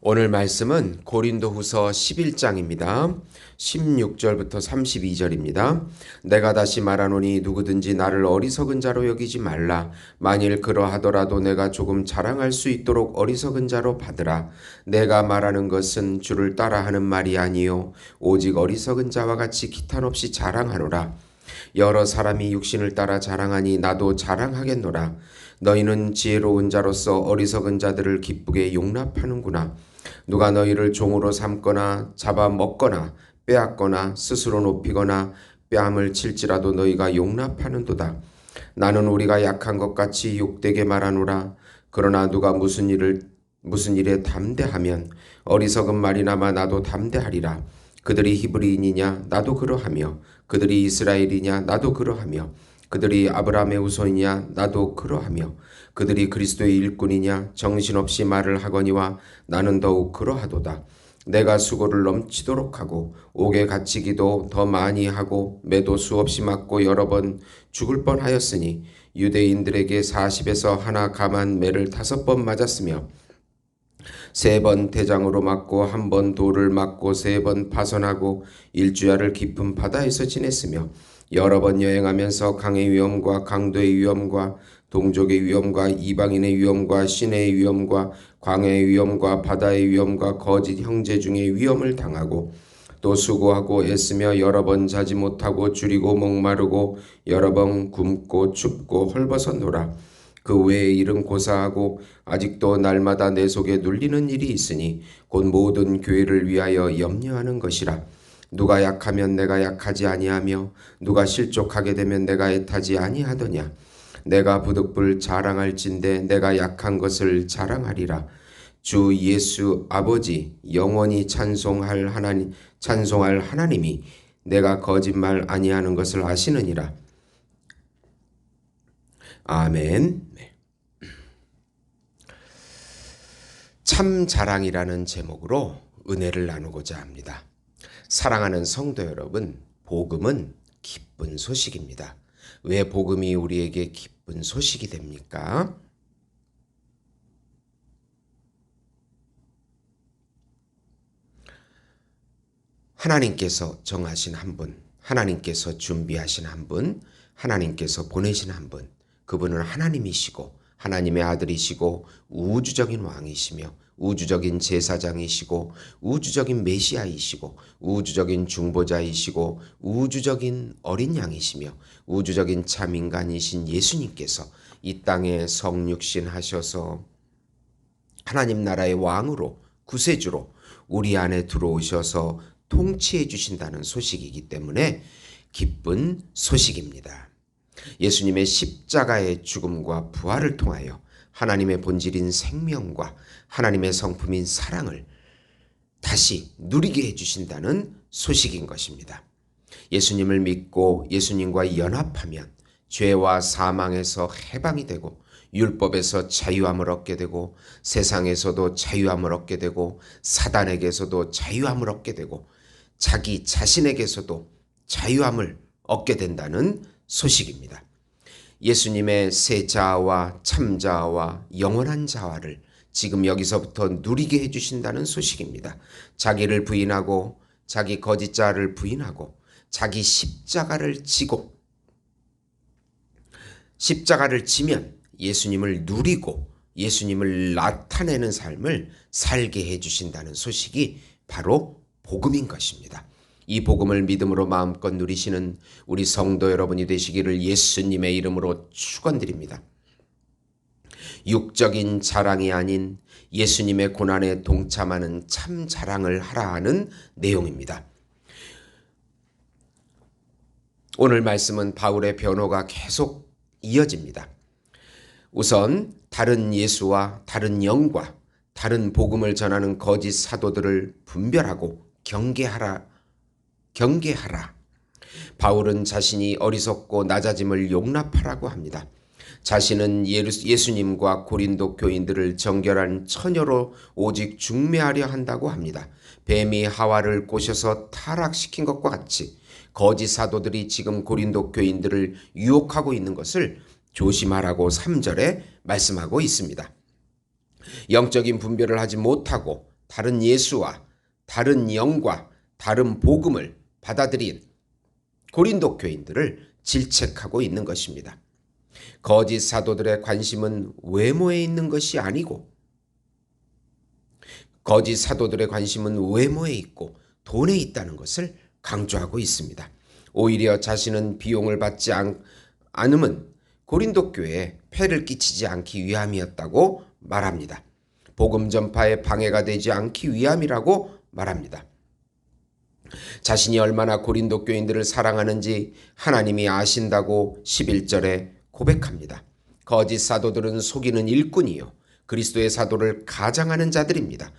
오늘 말씀은 고린도후서 11장입니다. 16절부터 32절입니다. 내가 다시 말하노니 누구든지 나를 어리석은 자로 여기지 말라. 만일 그러하더라도 내가 조금 자랑할 수 있도록 어리석은 자로 받으라. 내가 말하는 것은 주를 따라하는 말이 아니요 오직 어리석은 자와 같이 기탄 없이 자랑하노라. 여러 사람이 육신을 따라 자랑하니 나도 자랑하겠노라. 너희는 지혜로운 자로서 어리석은 자들을 기쁘게 용납하는구나. 누가 너희를 종으로 삼거나 잡아먹거나 빼앗거나 스스로 높이거나 뺨을 칠지라도 너희가 용납하는도다. 나는 우리가 약한 것 같이 욕되게 말하노라. 그러나 누가 무슨 일에 담대하면 어리석은 말이나마 나도 담대하리라. 그들이 히브리인이냐 나도 그러하며 그들이 이스라엘이냐 나도 그러하며 그들이 아브라함의 후손이냐 나도 그러하며 그들이 그리스도의 일꾼이냐 정신없이 말을 하거니와 나는 더욱 그러하도다. 내가 수고를 넘치도록 하고 옥에 갇히기도 더 많이 하고 매도 수없이 맞고 여러 번 죽을 뻔하였으니 유대인들에게 40에서 하나 감한 매를 5번 맞았으며 3번 대장으로 맞고 1번 돌을 맞고 3번 파선하고 일주야를 깊은 바다에서 지냈으며 여러 번 여행하면서 강의 위험과 강도의 위험과 동족의 위험과 이방인의 위험과 시내의 위험과 광야의 위험과 바다의 위험과 거짓 형제 중의 위험을 당하고 또 수고하고 애쓰며 여러 번 자지 못하고 줄이고 목마르고 여러 번 굶고 춥고 헐벗었노라. 그 외의 일은 고사하고 아직도 날마다 내 속에 눌리는 일이 있으니 곧 모든 교회를 위하여 염려하는 것이라. 누가 약하면 내가 약하지 아니하며 누가 실족하게 되면 내가 애타지 아니하더냐. 내가 부득불 자랑할진대 내가 약한 것을 자랑하리라. 주 예수 아버지 영원히 찬송할 하나님이 내가 거짓말 아니하는 것을 아시느니라. 아멘. 참 자랑이라는 제목으로 은혜를 나누고자 합니다. 사랑하는 성도 여러분, 복음은 기쁜 소식입니다. 왜 복음이 우리에게 기쁜 소식이 됩니까? 하나님께서 정하신 한 분, 하나님께서 준비하신 한 분, 하나님께서 보내신 한 분, 그분은 하나님이시고 하나님의 아들이시고 우주적인 왕이시며 우주적인 제사장이시고 우주적인 메시아이시고 우주적인 중보자이시고 우주적인 어린 양이시며 우주적인 참 인간이신 예수님께서 이 땅에 성육신하셔서 하나님 나라의 왕으로 구세주로 우리 안에 들어오셔서 통치해 주신다는 소식이기 때문에 기쁜 소식입니다. 예수님의 십자가의 죽음과 부활을 통하여 하나님의 본질인 생명과 하나님의 성품인 사랑을 다시 누리게 해주신다는 소식인 것입니다. 예수님을 믿고 예수님과 연합하면 죄와 사망에서 해방이 되고 율법에서 자유함을 얻게 되고 세상에서도 자유함을 얻게 되고 사단에게서도 자유함을 얻게 되고 자기 자신에게서도 자유함을 얻게 된다는 소식입니다. 예수님의 새 자아와 참 자아와 영원한 자아를 지금 여기서부터 누리게 해주신다는 소식입니다. 자기를 부인하고 자기 거짓 자아를 부인하고 자기 십자가를 지고 십자가를 지면 예수님을 누리고 예수님을 나타내는 삶을 살게 해주신다는 소식이 바로 복음인 것입니다. 이 복음을 믿음으로 마음껏 누리시는 우리 성도 여러분이 되시기를 예수님의 이름으로 축원드립니다. 육적인 자랑이 아닌 예수님의 고난에 동참하는 참 자랑을 하라 하는 내용입니다. 오늘 말씀은 바울의 변호가 계속 이어집니다. 우선 다른 예수와 다른 영과 다른 복음을 전하는 거짓 사도들을 분별하고 경계하라. 바울은 자신이 어리석고 낮아짐을 용납하라고 합니다. 자신은 예수님과 고린도 교인들을 정결한 처녀로 오직 중매하려 한다고 합니다. 뱀이 하와를 꼬셔서 타락시킨 것과 같이 거짓 사도들이 지금 고린도 교인들을 유혹하고 있는 것을 조심하라고 3절에 말씀하고 있습니다. 영적인 분별을 하지 못하고 다른 예수와 다른 영과 다른 복음을 받아들인 고린도 교인들을 질책하고 있는 것입니다. 거짓 사도들의 관심은 외모에 있는 것이 아니고 거짓 사도들의 관심은 외모에 있고 돈에 있다는 것을 강조하고 있습니다. 오히려 자신은 비용을 받지 않음은 고린도 교회에 폐를 끼치지 않기 위함이었다고 말합니다. 복음 전파에 방해가 되지 않기 위함이라고 말합니다. 자신이 얼마나 고린도 교인들을 사랑하는지 하나님이 아신다고 11절에 고백합니다. 거짓 사도들은 속이는 일꾼이요 그리스도의 사도를 가장하는 자들입니다.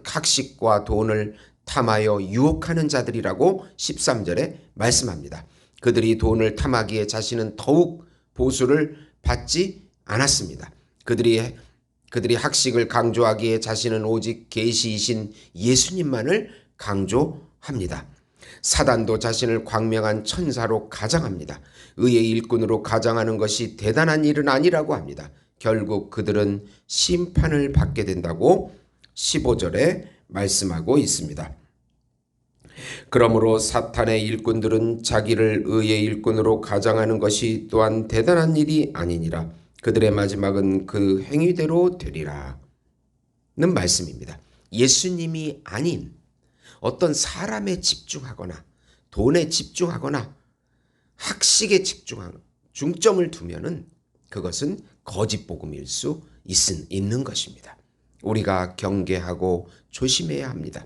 학식과 돈을 탐하여 유혹하는 자들이라고 13절에 말씀합니다. 그들이 돈을 탐하기에 자신은 더욱 보수를 받지 않았습니다. 그들이 학식을 강조하기에 자신은 오직 계시이신 예수님만을 강조합니다. 사단도 자신을 광명한 천사로 가장합니다. 의의 일꾼으로 가장하는 것이 대단한 일은 아니라고 합니다. 결국 그들은 심판을 받게 된다고 15절에 말씀하고 있습니다. 그러므로 사탄의 일꾼들은 자기를 의의 일꾼으로 가장하는 것이 또한 대단한 일이 아니니라. 그들의 마지막은 그 행위대로 되리라. 는 말씀입니다. 예수님이 아닌 어떤 사람에 집중하거나 돈에 집중하거나 학식에 중점을 두면은 그것은 거짓 복음일 수 있는 것입니다. 우리가 경계하고 조심해야 합니다.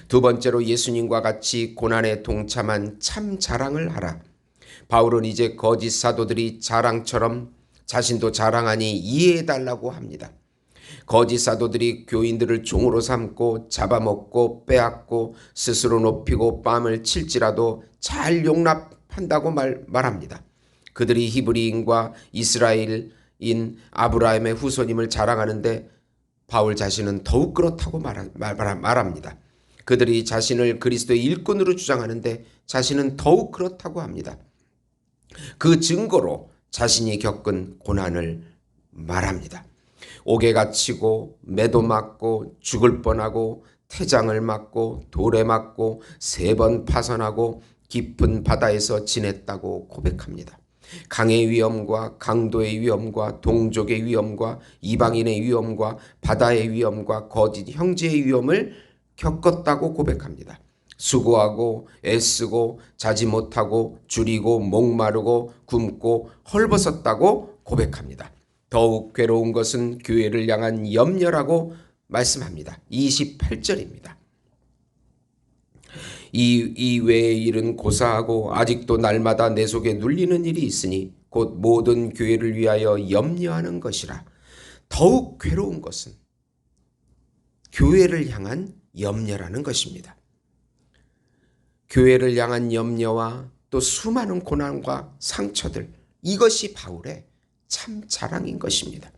두 번째로 예수님과 같이 고난에 동참한 참 자랑을 하라. 바울은 이제 거짓 사도들이 자랑처럼 자신도 자랑하니 이해해달라고 합니다. 거짓 사도들이 교인들을 종으로 삼고 잡아먹고 빼앗고 스스로 높이고 뺨을 칠지라도 잘 용납한다고 말합니다. 그들이 히브리인과 이스라엘인 아브라함의 후손임을 자랑하는데 바울 자신은 더욱 그렇다고 말합니다. 그들이 자신을 그리스도의 일꾼으로 주장하는데 자신은 더욱 그렇다고 합니다. 그 증거로 자신이 겪은 고난을 말합니다. 옥에 갇히고 매도 맞고 죽을 뻔하고 태장을 맞고 돌에 맞고 3번 파선하고 깊은 바다에서 지냈다고 고백합니다. 강의 위험과 강도의 위험과 동족의 위험과 이방인의 위험과 바다의 위험과 거짓 형제의 위험을 겪었다고 고백합니다. 수고하고 애쓰고 자지 못하고 줄이고 목마르고 굶고 헐벗었다고 고백합니다. 더욱 괴로운 것은 교회를 향한 염려라고 말씀합니다. 28절입니다. 이 외의 일은 고사하고 아직도 날마다 내 속에 눌리는 일이 있으니 곧 모든 교회를 위하여 염려하는 것이라. 더욱 괴로운 것은 교회를 향한 염려라는 것입니다. 교회를 향한 염려와 또 수많은 고난과 상처들, 이것이 바울의 참 자랑인 것입니다.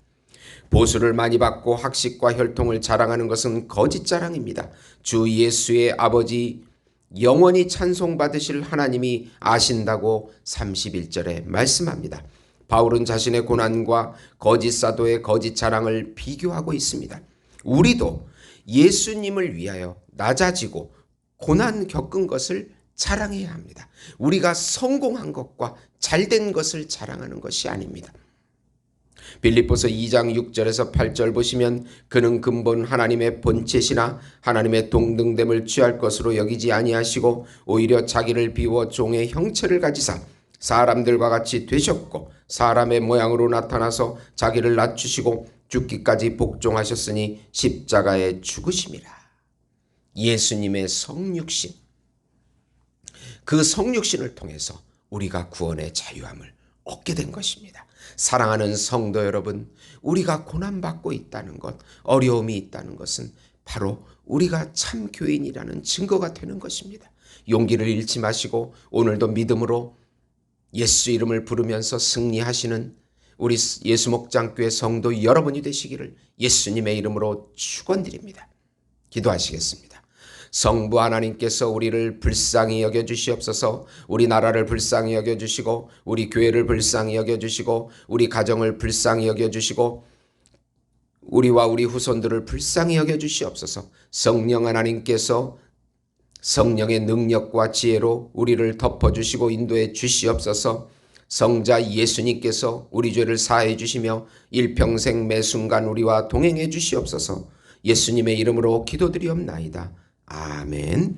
보수를 많이 받고 학식과 혈통을 자랑하는 것은 거짓 자랑입니다. 주 예수의 아버지 영원히 찬송받으실 하나님이 아신다고 31절에 말씀합니다. 바울은 자신의 고난과 거짓 사도의 거짓 자랑을 비교하고 있습니다. 우리도 예수님을 위하여 낮아지고 고난 겪은 것을 자랑해야 합니다. 우리가 성공한 것과 잘된 것을 자랑하는 것이 아닙니다. 빌립보서 2장 6절에서 8절 보시면 그는 근본 하나님의 본체시나 하나님의 동등됨을 취할 것으로 여기지 아니하시고 오히려 자기를 비워 종의 형체를 가지사 사람들과 같이 되셨고 사람의 모양으로 나타나서 자기를 낮추시고 죽기까지 복종하셨으니 십자가에 죽으심이라. 예수님의 성육신, 그 성육신을 통해서 우리가 구원의 자유함을 얻게 된 것입니다. 사랑하는 성도 여러분, 우리가 고난받고 있다는 것, 어려움이 있다는 것은 바로 우리가 참 교인이라는 증거가 되는 것입니다. 용기를 잃지 마시고 오늘도 믿음으로 예수 이름을 부르면서 승리하시는 우리 예수목장교회 성도 여러분이 되시기를 예수님의 이름으로 축원드립니다. 기도하시겠습니다. 성부 하나님께서 우리를 불쌍히 여겨주시옵소서. 우리 나라를 불쌍히 여겨주시고 우리 교회를 불쌍히 여겨주시고 우리 가정을 불쌍히 여겨주시고 우리와 우리 후손들을 불쌍히 여겨 주시옵소서. 성령 하나님께서 성령의 능력과 지혜로 우리를 덮어주시고 인도해 주시옵소서. 성자 예수님께서 우리 죄를 사해 주시며 일평생 매 순간 우리와 동행해 주시옵소서. 예수님의 이름으로 기도드리옵나이다. 아멘.